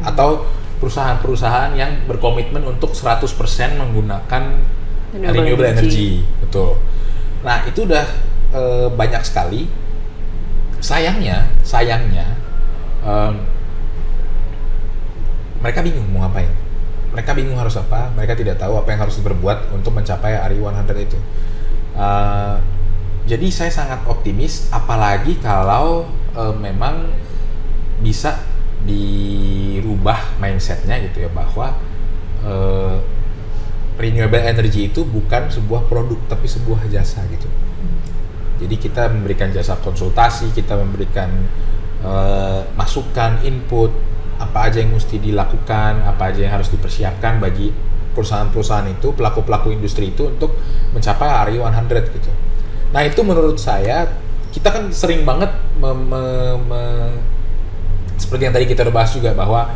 S2: atau perusahaan-perusahaan yang berkomitmen untuk 100% menggunakan renewable energy. Betul. Nah, itu udah banyak sekali. Sayangnya mereka bingung mau ngapain. Mereka bingung harus apa. Mereka tidak tahu apa yang harus diperbuat untuk mencapai RE100 itu. Jadi saya sangat optimis, apalagi kalau memang bisa dirubah mindsetnya gitu ya, bahwa renewable energy itu bukan sebuah produk tapi sebuah jasa gitu. Jadi kita memberikan jasa konsultasi, kita memberikan masukan, input, apa aja yang mesti dilakukan, apa aja yang harus dipersiapkan bagi perusahaan-perusahaan itu, pelaku-pelaku industri itu untuk mencapai RE100 gitu. Nah, itu menurut saya, kita kan sering banget seperti yang tadi kita udah bahas juga, bahwa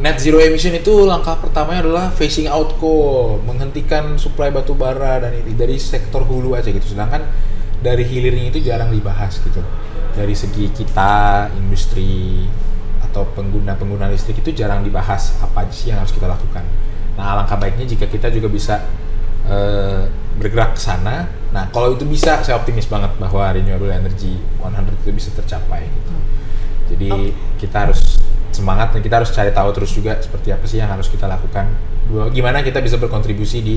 S2: net zero emission itu langkah pertamanya adalah phasing out coal, menghentikan suplai batu bara dan dari sektor hulu aja gitu. Sedangkan dari hilirnya itu jarang dibahas gitu. Dari segi kita industri atau pengguna listrik itu jarang dibahas apa aja sih yang harus kita lakukan. Nah, alangkah baiknya jika kita juga bisa bergerak ke sana. Nah, kalau itu bisa, saya optimis banget bahwa renewable energy 100 itu bisa tercapai gitu. Jadi kita harus semangat dan kita harus cari tahu terus juga seperti apa sih yang harus kita lakukan. Gimana kita bisa berkontribusi di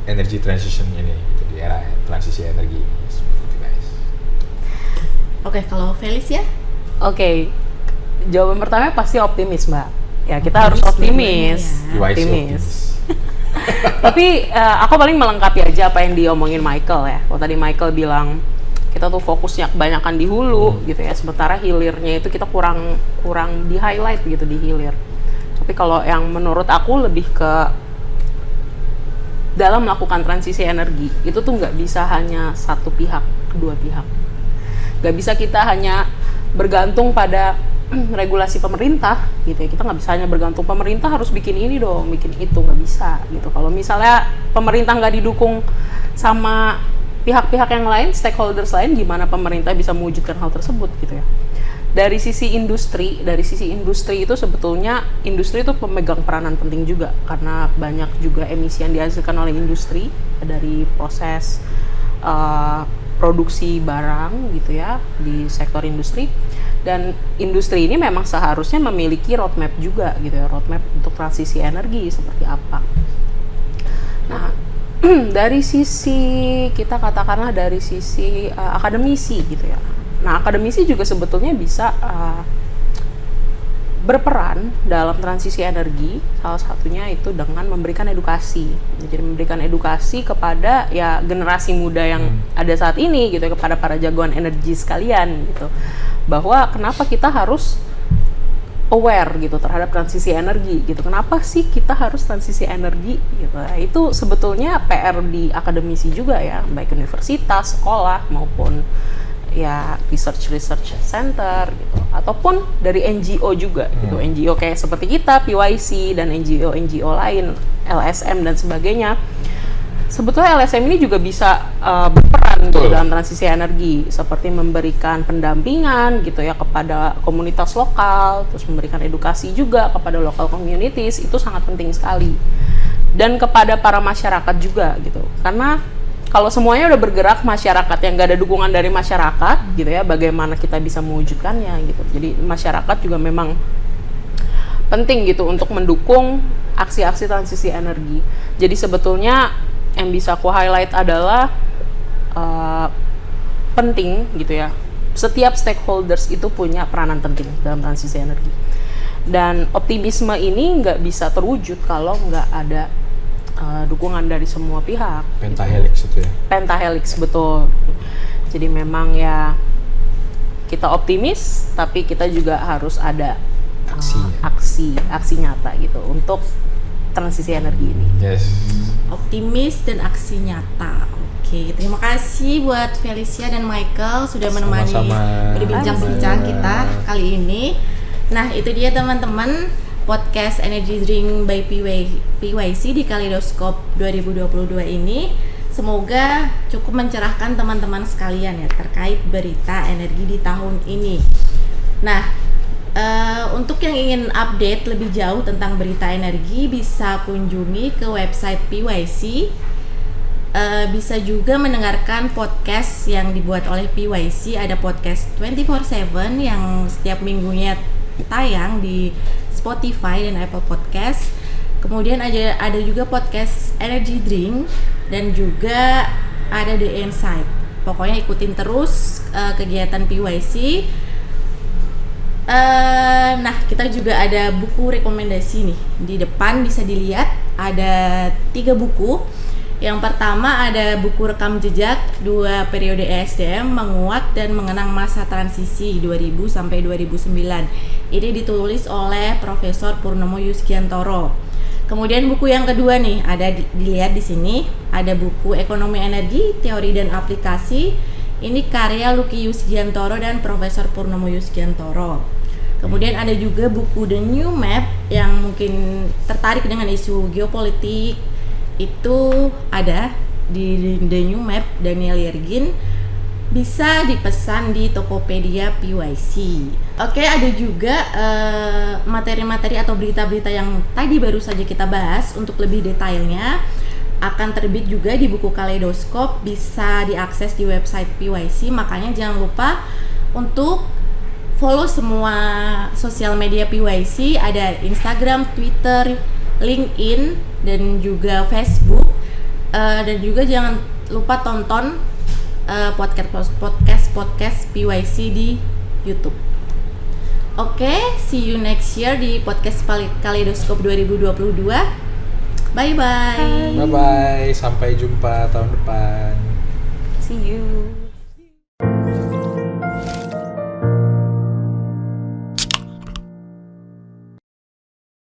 S2: energy transition ini gitu, di era transisi energi ini. Seperti itu, guys.
S1: Oke, kalau Felicia?
S3: Oke. Jawaban pertama pasti optimis, Mbak. Ya, kita harus optimis.
S2: Optimis.
S3: Tapi aku paling melengkapi aja apa yang diomongin Michael ya. Kalau tadi Michael bilang kita tuh fokusnya kebanyakan di hulu gitu ya, sementara hilirnya itu kita kurang di highlight gitu di hilir. Tapi kalau yang menurut aku lebih ke dalam melakukan transisi energi itu tuh nggak bisa hanya satu pihak, kedua pihak. Nggak bisa kita hanya bergantung pada regulasi pemerintah gitu ya. Kita nggak bisa hanya bergantung pemerintah harus bikin ini dong, bikin itu, nggak bisa gitu. Kalau misalnya pemerintah nggak didukung sama pihak-pihak yang lain, stakeholders lain, gimana pemerintah bisa mewujudkan hal tersebut gitu ya. Dari sisi industri itu sebetulnya industri itu pemegang peranan penting juga, karena banyak juga emisi yang dihasilkan oleh industri dari proses produksi barang gitu ya di sektor industri. Dan industri ini memang seharusnya memiliki roadmap juga gitu ya, roadmap untuk transisi energi seperti apa. Nah, dari sisi kita katakanlah dari sisi akademisi gitu ya. Nah, akademisi juga sebetulnya bisa berperan dalam transisi energi, salah satunya itu dengan memberikan edukasi. Jadi memberikan edukasi kepada ya generasi muda yang ada saat ini gitu, kepada para jagoan energi sekalian gitu. Bahwa kenapa kita harus aware gitu terhadap transisi energi gitu. Kenapa sih kita harus transisi energi gitu. Nah, itu sebetulnya PR di akademisi juga ya, baik universitas, sekolah maupun ya research center gitu, ataupun dari NGO juga gitu. NGO kayak seperti kita, PYC dan NGO lain, LSM dan sebagainya. Sebetulnya LSM ini juga bisa berperan gitu
S2: Betul.
S3: dalam transisi energi, seperti memberikan pendampingan gitu ya kepada komunitas lokal, terus memberikan edukasi juga kepada local communities, itu sangat penting sekali. Dan kepada para masyarakat juga gitu. Karena kalau semuanya udah bergerak, masyarakat yang gak ada dukungan dari masyarakat gitu ya, bagaimana kita bisa mewujudkannya gitu. Jadi masyarakat juga memang penting gitu untuk mendukung aksi-aksi transisi energi. Jadi sebetulnya yang bisa aku highlight adalah penting gitu ya. Setiap stakeholders itu punya peranan penting dalam transisi energi. Dan optimisme ini nggak bisa terwujud kalau nggak ada dukungan dari semua pihak.
S2: Pentahelix itu ya.
S3: Pentahelix, betul. Jadi memang ya kita optimis, tapi kita juga harus ada aksi nyata gitu untuk transisi energi ini.
S2: Yes.
S1: Optimis dan aksi nyata. Oke, terima kasih buat Felicia dan Michael sudah menemani
S2: Sama-sama.
S1: berbincang-bincang kita kali ini. Nah, itu dia teman-teman podcast Energy Drink by PYC di Kaleidoskop 2022 ini. Semoga cukup mencerahkan teman-teman sekalian ya terkait berita energi di tahun ini. Nah, untuk yang ingin update lebih jauh tentang berita energi bisa kunjungi ke website PYC. Bisa juga mendengarkan podcast yang dibuat oleh PYC. Ada podcast 24/7 yang setiap minggunya tayang di Spotify dan Apple Podcast. Kemudian ada juga podcast Energy Drink dan juga ada The Insight. Pokoknya ikutin terus kegiatan PYC. Nah, kita juga ada buku rekomendasi nih. Di depan bisa dilihat ada 3 buku. Yang pertama ada buku rekam jejak 2 periode ESDM menguak dan mengenang masa transisi 2000 sampai 2009. Ini ditulis oleh Profesor Purnomo Yusgiantoro. Kemudian buku yang kedua nih, ada dilihat di sini, ada buku Ekonomi Energi, Teori dan Aplikasi. Ini karya Lucky Yusgiantoro dan Profesor Purnomo Yusgiantoro. Kemudian ada juga buku The New Map yang mungkin tertarik dengan isu geopolitik. Itu ada di The New Map Daniel Yergin, bisa dipesan di Tokopedia PYC. Oke, ada juga materi-materi atau berita-berita yang tadi baru saja kita bahas. Untuk lebih detailnya akan terbit juga di buku Kaleidoskop, bisa diakses di website PYC. Makanya jangan lupa untuk follow semua sosial media PYC, ada Instagram, Twitter, LinkedIn, dan juga Facebook. Dan juga jangan lupa tonton podcast PYC di YouTube. Oke, see you next year di podcast Kaleidoskop 2022. Bye bye.
S2: Bye bye, sampai jumpa tahun depan.
S3: See you.